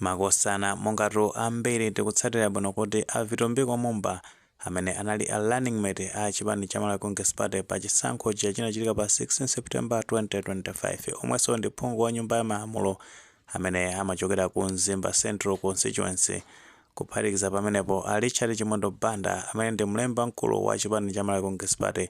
makosana mongatu ambiri tikutsatira bwino kuti a Vitumbiko Mumba amene anali a running mate a chipani cha Malawi Congress Party pa chisankho chinachitika pa 16 September 2025 omwenso ndi phungu wa nyumba ya malamulo amene amachokera ku Mzimba Central Constituency. Kuphatikiza pamenepo a Richard Chimondo Banda amene ndi mlembi mkulu wa chipani cha Malawi Congress Party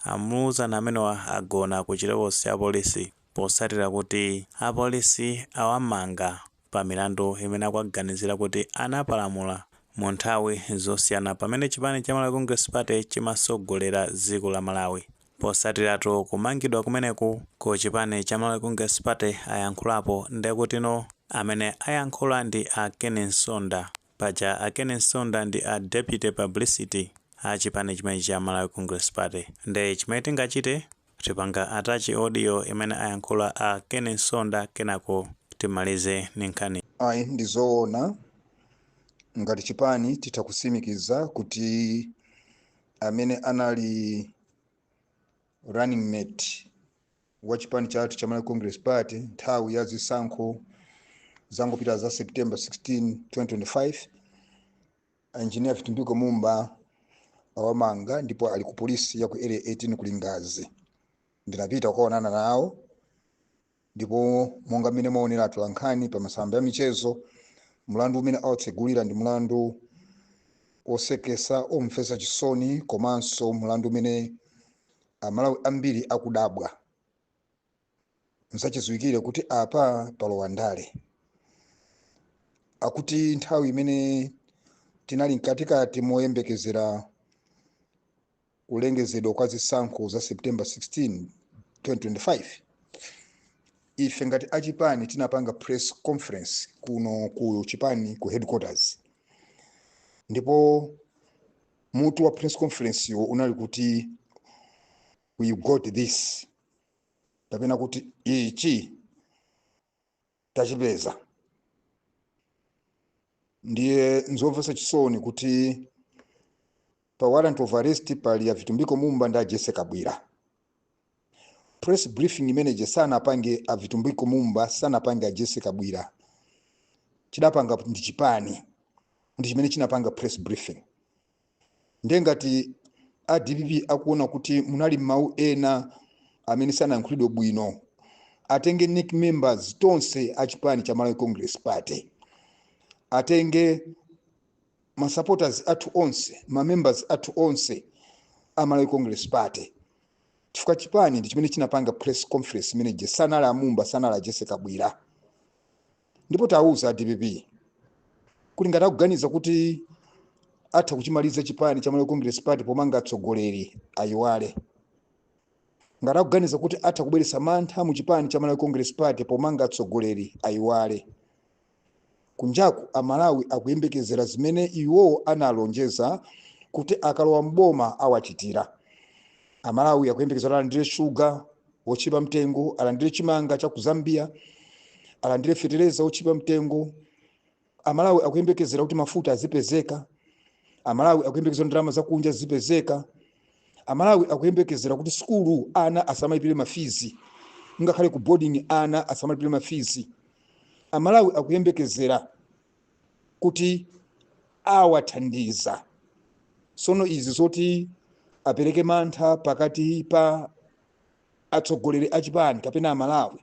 amuluzana amenewa agona ku chilokosi cha polisi posatira kuti apolisi awamanga pa milandu imene akuganizira kuti anapalamula mu nthawi zosiyana pamene chipani cha Malawi Congress Party chimasogolera dziko la Malawi. Posatiratu kumangidwa kumeneku ku chipani cha Malawi Congress Party ayankhulapo ndekutino amene ayankhula ndi a Ken Nsonda. Paja a Ken Nsonda ndi a deputy publicity a chipani chimene cha Malawi Congress Party. Nde chimene tingachite tipanga atachi audio imene ayankhula a Ken Nsonda kenako timalize ninkhani. Ayi ndizoona ngati chipani titakusimikiza kuti amene anali running mate wa chipani chathu cha Malawi Congress Party nthawi ya zisankho zangopita za September 16, 2025 engineer Vitumbiko Mumba awamanga ndipo ali ku polisi ya ku area 18 kulingazi. Ndinapita kuonana nawo ndipo monga mmene maonera atolankhani pa masamba ya michezo mlandu umene awutsegulira ndi mlandu osekesa omfesa chisoni komanso mlandu umene Amalawi ambiri akudabwa. Msachidziwikire kuti apa palowa ndale akuti nthawi imene tinali mkatikati moyembekezera kulengezedwa kwa zisankho za September 16, 2025 ife ngati achipani tinapanga press conference kuno ku chipani ku headquarters, ndipo mutu wa press conference yo unali kuti we got this, tapena kuti ichi tachipeza. Ndiye nzomvesa chisoni kuti pa warrant of arrest pali ya Vitumbiko Mumba nda Jesse Kabwira. Press briefing manager sana apange a Vitumbiko Mumba sana apange a Jesse Kabwira. Chidapanga ndi chipani ndi chimene chinapanga press briefing. Ndengati a DPP akuona kuti munali mau ena amene sana yankhulidwe bwino atenge nick members tonse a chipani cha Malawi Congress Party, atenge ma supporters athu onse, ma members athu onse a Malawi Congress Party. Chifukwa chipani ndi chimene chinapanga press conference manager sana la Mumba sana la Jesse Kabwira. Ndipo tauza DPP kuti ngati akuganiza kuti atha kuchimaliza chipani cha Malawi Congress Party pomanga atsogoleri ayiwale. Ngati akuganiza kuti atha kubweretsa mantha mu chipani cha Malawi Congress Party pomanga atsogoleri ayiwale. Kunjaku Amalawi akuyembekezera zimene iwo analonjeza kuti akalowa mboma awachitira. Amalawi akuyembekezera alandire sugar wochipa mtengo, alandire chimanga cha ku Zambia, alandire fertilizer wochipa mtengo. Amalawi akuyembekezera kuti mafuta azipezeka. Amalawi akuyembekezera ndalama za kunja zipezeka. Amalawi akuyembekezera kuti skulu ana asamalipire mafizi, ngakhale ku boarding ana asamalipire mafizi. Amalawi akuyembekezera kuti awathandiza. Sono izi zoti apereke mantha pakati pa atsogoleri a chipani kapena Amalawi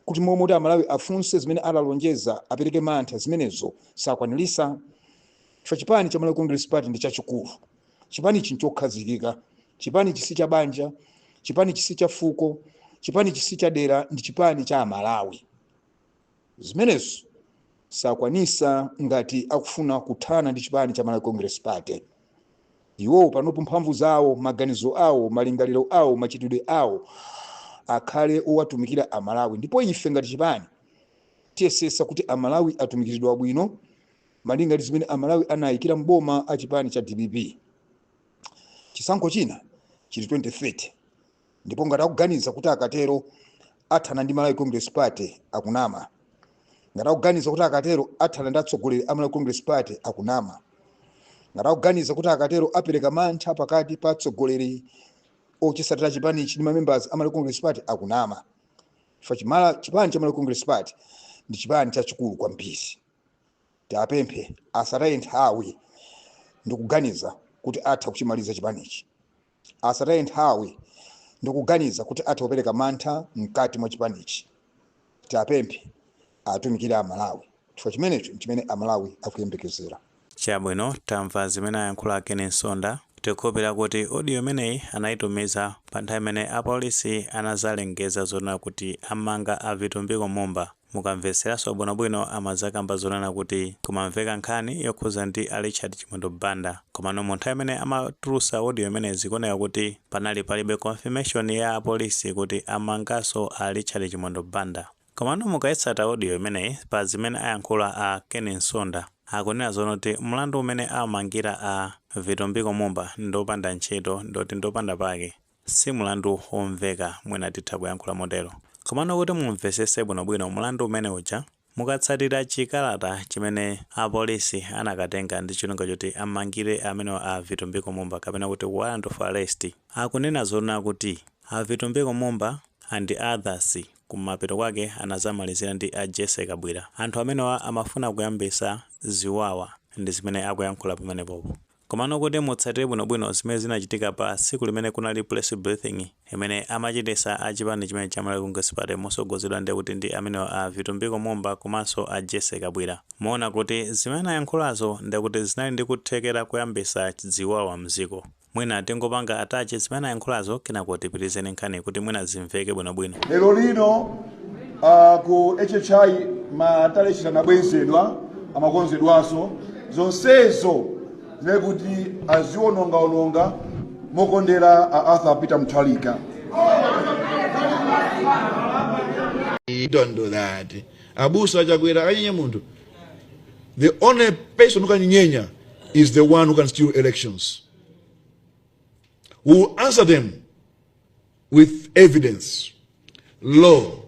kuti momwe Amalawi afunse zimene analonjeza apereke mantha zimenezo sakwanilisa. Chifukwa chipani cha Malawi Congress Party ndi chachikulu. Chipani chinchokhazikika, chipani chisi cha banja, chipani chisi cha fuko, chipani chisi cha dera, ndi chipani cha Amalawi. Zimenezo sakwanisa ngati akufuna kuthana ndi chipani cha Malawi Congress Party. Iwo panopo mphamvu zawo, maganizo awo, malingaliro awo, machitidwe awo akhale owatumikira Amalawi. Ndipo ife ngati chipani tiyesesa kuti Amalawi atumikiridwa bwino malinga ndi zimene Amalawi anayikira mboma a chipani cha DPP. Chisankho china chili 2030, ndipo ngati akuganiza kuti akatero athana ndi Malawi Congress Party akunama. Ngati akuganiza kuti akatero athana ndi atsogoleri a Malawi Congress Party akunama. Ngati akuganiza kuti akatero apereka mantha pakati pa atsogoleri ochisatira chipani chi ndi ma members a Malawi Congress Party akunama. Chifukwa chipani cha Malawi Congress Party ndi chipani chachikulu kwambiri. tapemphe asataye nthawi ndikuganiza kuti atha kuchimaliza chipanichi, asataye nthawi ndikuganiza kuti atha kupereka mantha mkati mwa chipanichi. Tapemphe atumikire Amalawi chifukwa chimenecho chimene Amalawi akuyembekezera. Chabwino tamva zimene ayankhula Ken Nsonda. Tikupira kuti audio imeneyi anayitumiza pa nthawi imene apolisi anazalengeza zonena kuti amanga a Vitumbiko Mumba. Mukamveseranso bwinobwino amazakamba zonena kuti kumamveka nkhani yokhuza ndi a Richard Chimondo Banda, komano mu nthawi imene amatulusa audio imenezi kuoneka kuti palibe confirmation ya apolisi kuti amanganso a Richard Chimondo Banda. Komano mukayitsata audio imeneyi pa zimene ayankhula a Ken Nsonda akunena zonoti mlandu umene amangira a Vitumbiko Mumba ndopanda ntchito ndoti ndopanda pake si mlandu omveka mwina titha kuyankhula modelo. Komano kuti mumvesese bwinobwino mlandu umene uja mukatsatira chikalata chimene apolisi anakatenga ndi chilunga choti amangire amene a Vitumbiko Mumba kapena kuti warrant of arrest, akunena zonena kuti a Vitumbiko Mumba and others kumapeto kwake anazamalizira ndi a Jesse Kabwira. Anthu amenewa amafuna kuyambisa ziwawa ndi zimene akuyankhula pamenepopo. Komano kuti mutsatire bwinobwino zimene zinachitika pa siku limene kunali press briefing imene amachitisa a chipani chimene cha Malawi Congress Party mosogozedwa ndi kuti ndi amene a Vitumbiko Mumba komanso a Jesse Kabwira. Muona kuti zimene ayankhulazo ndi kuti zinali ndi kuthekera kuyambisa ziwawa mziko. Mwina tingopanga atache zimene ayankhulazo kenako tipitizeni nkhani kuti mwina zimveke bwinobwino. Lero lino ku HHI matalechita anabwezedwa amakonzedwaso zonsezo zimene kuti aziononga mokondera a Arthur Peter Mutharika. Don't do that. Abusa Chakwera anyenya muntu. The only person who can nyenya is the one who can steal elections. We will answer them with evidence, law,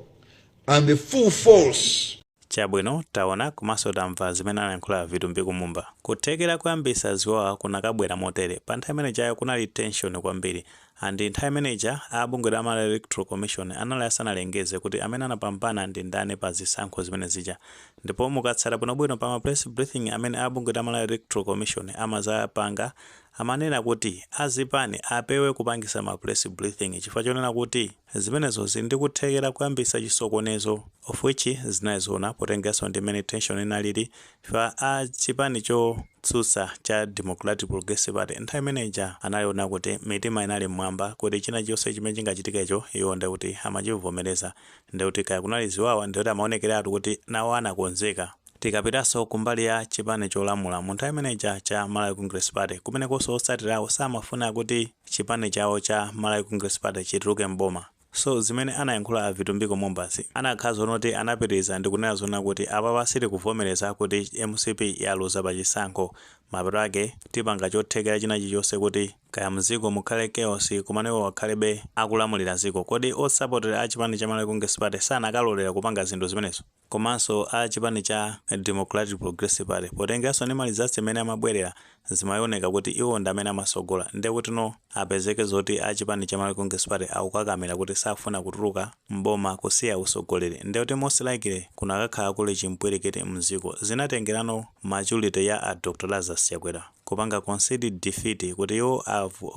and the full force. Chabwino taona komanso tamva zimene anayankhula Vitumbiko Mumba. Kuthekera kuyambisa ziwawa kunakabwera motere pa nthawi imene chayo kunali tension kwambiri, andi nthawi imeneja abungwe la Malawi Electoral Commission anali asanalengeze kuti amene anapambana ndi ndani pa zisankho zimene zija. Ndipo mukatsala bwinobwino pa press briefing amene abungwe la Malawi Electoral Commission amazapanga amanena kuti azipani apewe kupangisa ma press briefing chifukwa chonena kuti zimenezo zindi kuthekera kuyambisa chisokonezo of which zinazona potengeso ndi many tension inalili fa a chipani chotsutsa cha Democratic Progressive Party nthawi imeneja analiona kuti mitima inali mmwamba kuti china chonse chimene chingachitika icho iwo ndi kuti amachivomereza ndi kuti kaya kunali ziwawa ndi kuti amaonekeratu kuti nawo anakonzeka. Tikapitaso kumbali ya chipani cholamula mu nthawi imeneja cha Malawi Congress Party kumene konso otsatirawo samafuna kuti chipani chawo cha Malawi Congress Party chituluke mboma. So zimene anayankhula a Vitumbiko Mumba anakhala zonoti anapitiriza ndi kunena zona kuti apa sili kuvomereza kuti MCP yaluza pa chisankho. Mapeto ake tipanga chothekera china chilichonse kuti kaya mziko mukhale chaos kumanewo wakhalebe akulamulira ziko. Kodi osapotera a chipani cha Malawi Congress Party sanakalolera kupanga zinthu zimenezo. Komanso a chipani cha Democratic Progressive Party potengeranso ndi malizasi imene amabwerera zimayoneka kuti iwo ndi amene amasogola ndi kuti no apezeke zoti a chipani cha Malawi Congress Party akukakamira kuti safuna kutuluka mboma kusiya usogoleri ndi kuti most likely kunakakhala kule chimpwerekete mziko. Zinatengerano majority ya a Dr. Lazarus Chakwera kupanga conceded defeat kuti iwo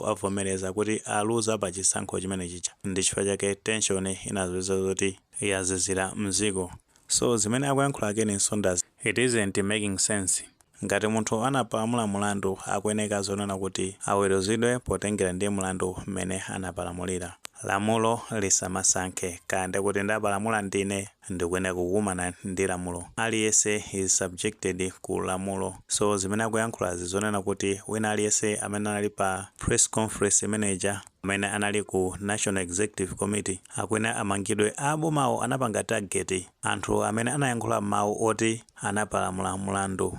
avomereza kuti aluza pa chisankho chimene chicha. Ndi chifukwa chake tension inazweza zoti yazizira mziko. So zimene akuyankhula Ken Nsonda it isn't making sense. Ngati munthu anapalamula mulandu akuyeneka zonena kuti aweruzidwe potengera ndi mulandu mmene anapalamulira. Lamulo lisamasankhe kandi kuti ndapalamula ndine ndikuyenera kukumana ndi lamulo. Aliyense is subjected ku lamulo. So zimene akuyankhula zizonena kuti wina aliyense amene anali pa press conference manager amene anali ku National Executive Committee akuyenera amangidwe. Abomawo anapanga target anthu amene anayankhula mawu oti anapalamula mulandu.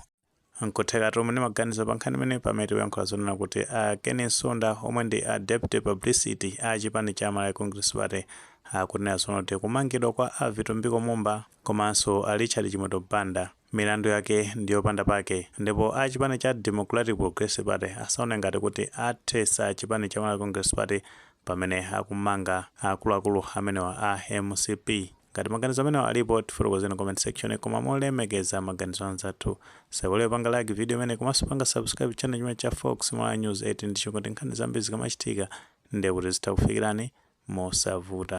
Nkutheka tumene maganizo pankhani mene pamene tikuyankhula zonena kuti Ken Nsonda omwe ndi deputy publicity a chipani cha Malawi Congress Party akunena zonoti kumangidwa kwa a Vitumbiko Mumba komanso a Richard Chimondo Banda milandu yake ndiyopanda pake, ndipo a chipani cha Democratic Progressive Party asaone ngati kuti athesa chipani cha Malawi Congress Party pamene akumanga akuluakulu amenewa a MCP ngati maganizo amene alipo tifotokozeni comment section, koma molemekeza maganizo anzathu. Musaiwale panga like video imene komanso panga subscribe channel chimene cha Fox Malawi News 8 ndicho kuti nkhani zambiri zikamachitika ndiye kuti zitakufikirani mosavuta.